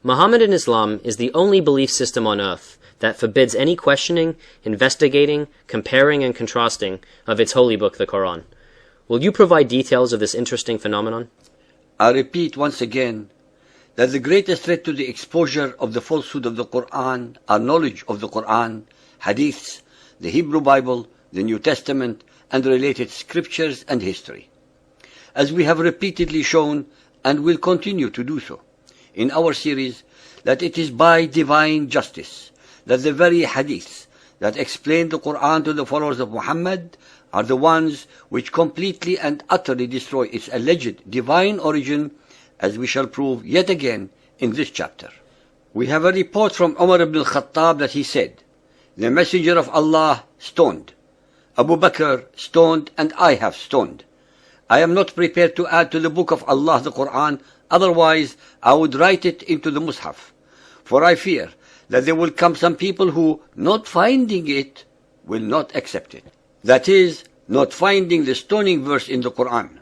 Muhammad in Islam is the only belief system on earth that forbids any questioning, investigating, comparing, and contrasting of its holy book, the Quran. Will you provide details of this interesting phenomenon? I repeat once again that the greatest threat to the exposure of the falsehood of the Quran are knowledge of the Quran, hadiths, the Hebrew Bible, the New Testament, and related scriptures and history. As we have repeatedly shown and will continue to do so in our series, that it is by divine justice that the very hadiths that explain the Quran to the followers of Muhammad are the ones which completely and utterly destroy its alleged divine origin, as we shall prove yet again in this chapter. We have a report from Umar ibn al-Khattab that he said, "The Messenger of Allah stoned, Abu Bakr stoned, and I have stoned. I am not prepared to add to the book of Allah, the Quran, otherwise I would write it into the Mus'haf. For I fear that there will come some people who, not finding it, will not accept it." That is, not finding the stoning verse in the Quran.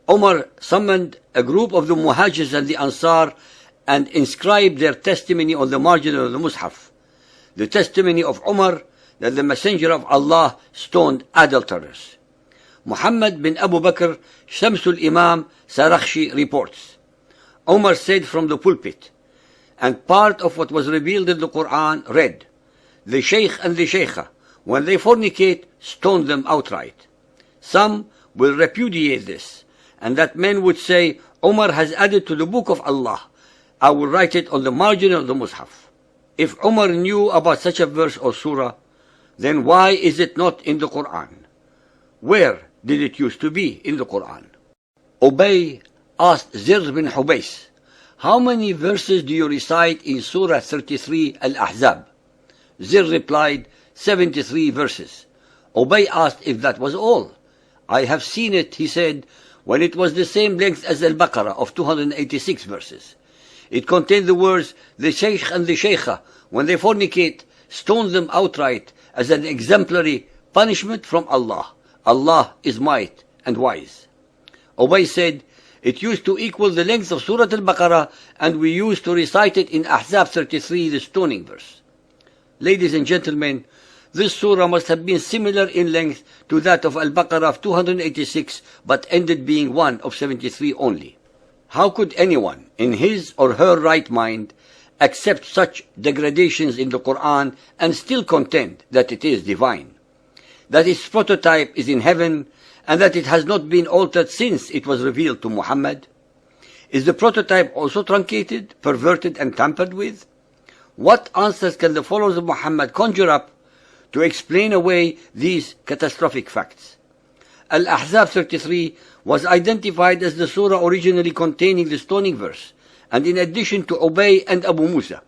Umar summoned a group of the Muhajirs and the Ansar and inscribed their testimony on the margin of the Mus'haf. The testimony of Umar that the Messenger of Allah stoned adulterers. Muhammad bin Abu Bakr, Shamsul Imam Sarakhshi reports, Umar said from the pulpit, and part of what was revealed in the Quran read, "The Shaykh and the Shaykha, when they fornicate, stone them outright." Some will repudiate this, and that men would say, Umar has added to the book of Allah. I will write it on the margin of the Mus'haf. If Umar knew about such a verse or surah, then why is it not in the Quran? Where did it used to be in the Quran? Ubay asked Zir bin Hubays, "How many verses do you recite in Surah 33 Al-Ahzab?" Zir replied, 73 verses. Ubay asked if that was all. "I have seen it," he said, "when it was the same length as Al-Baqarah of 286 verses. It contained the words, 'The Shaykh and the Shaykha, when they fornicate, stone them outright as an exemplary punishment from Allah. Allah is might and wise.'" Ubay said, "It used to equal the length of Surah Al-Baqarah, and we used to recite it in Ahzab 33, the stoning verse." Ladies and gentlemen, this surah must have been similar in length to that of Al-Baqarah of 286, but ended being one of 73 only. How could anyone, in his or her right mind, accept such degradations in the Quran and still contend that it is divine, that its prototype is in heaven, and that it has not been altered since it was revealed to Muhammad? Is the prototype also truncated, perverted, and tampered with? What answers can the followers of Muhammad conjure up to explain away these catastrophic facts? Al-Ahzab 33 was identified as the surah originally containing the stoning verse, and in addition to Ubay and Abu Musa,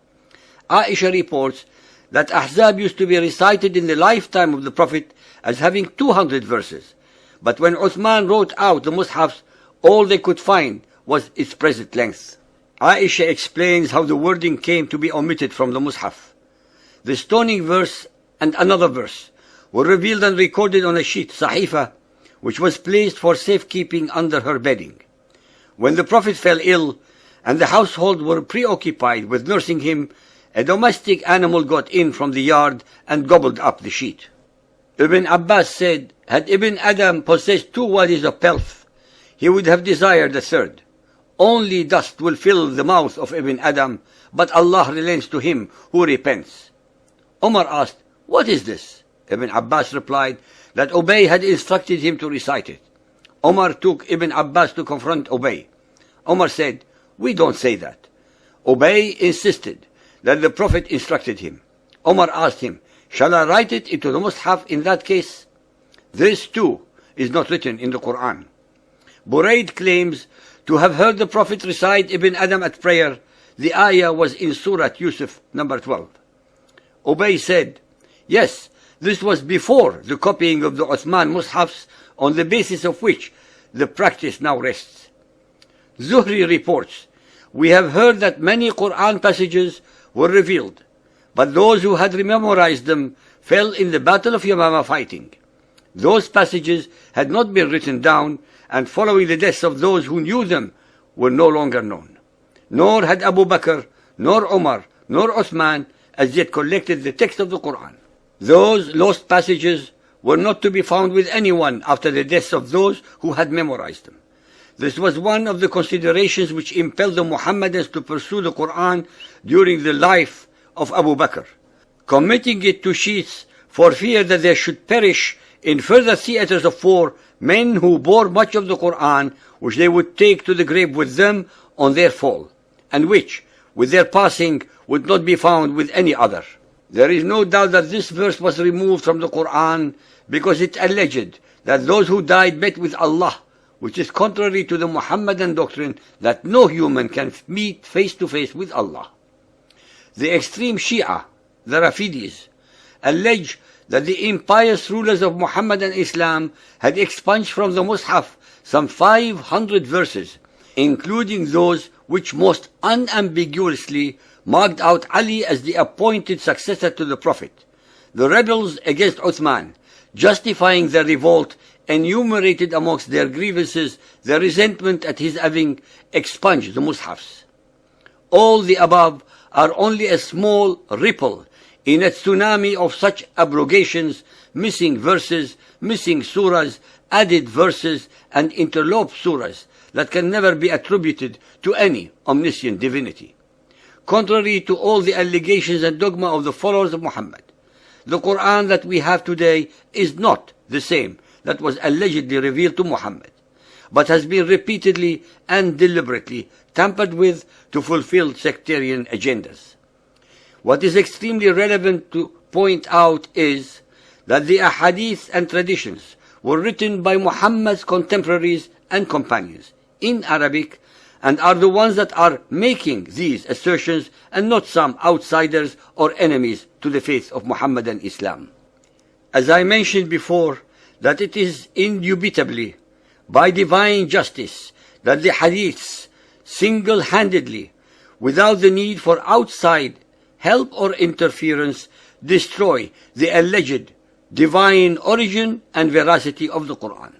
Aisha reports that Ahzab used to be recited in the lifetime of the Prophet as having 200 verses, but when Uthman wrote out the Mus'hafs, all they could find was its present length. Aisha explains how the wording came to be omitted from the Mus'haf. The stoning verse and another verse were revealed and recorded on a sheet, sahifa, which was placed for safekeeping under her bedding. When the Prophet fell ill and the household were preoccupied with nursing him, a domestic animal got in from the yard and gobbled up the sheet. Ibn Abbas said, had Ibn Adam possessed 2 wadis of pelf, he would have desired a third. Only dust will fill the mouth of Ibn Adam, but Allah relents to him who repents. Umar asked, "What is this?" Ibn Abbas replied that Ubay had instructed him to recite it. Umar took Ibn Abbas to confront Ubay. Umar said, "We don't say that." Ubay insisted that the Prophet instructed him. Umar asked him, "Shall I write it into the Mus'haf in that case?" This too is not written in the Quran. Burayd claims to have heard the Prophet recite Ibn Adam at prayer. The ayah was in Surah Yusuf, number 12. Ubay said, "Yes, this was before the copying of the Uthman Mus'hafs, on the basis of which the practice now rests." Zuhri reports, "We have heard that many Quran passages were revealed, but those who had memorized them fell in the battle of Yamama fighting. Those passages had not been written down, and following the deaths of those who knew them were no longer known. Nor had Abu Bakr nor Umar, nor Uthman as yet collected the text of the Quran. Those lost passages were not to be found with anyone after the deaths of those who had memorized them. This was one of the considerations which impelled the Muhammadans to pursue the Quran during the life of Abu Bakr, committing it to sheaths for fear that there should perish in further theaters of war men who bore much of the Quran, which they would take to the grave with them on their fall, and which, with their passing, would not be found with any other. There is no doubt that this verse was removed from the Quran because it alleged that those who died met with Allah, which is contrary to the Muhammadan doctrine that no human can meet face to face with Allah. The extreme Shia, the Rafidis, allege that the impious rulers of Muhammadan Islam had expunged from the Mus'haf some 500 verses, including those which most unambiguously marked out Ali as the appointed successor to the Prophet. The rebels against Uthman, justifying their revolt, enumerated amongst their grievances their resentment at his having expunged the Mus'hafs. All the above are only a small ripple in a tsunami of such abrogations, missing verses, missing surahs, added verses, and interloped surahs that can never be attributed to any omniscient divinity. Contrary to all the allegations and dogma of the followers of Muhammad, the Quran that we have today is not the same that was allegedly revealed to Muhammad, but has been repeatedly and deliberately tampered with to fulfill sectarian agendas. What is extremely relevant to point out is that the ahadith and traditions were written by Muhammad's contemporaries and companions in Arabic, and are the ones that are making these assertions, and not some outsiders or enemies to the faith of Muhammadan Islam. As I mentioned before, that it is indubitably by divine justice that the hadiths single-handedly, without the need for outside help or interference, destroy the alleged divine origin and veracity of the Quran.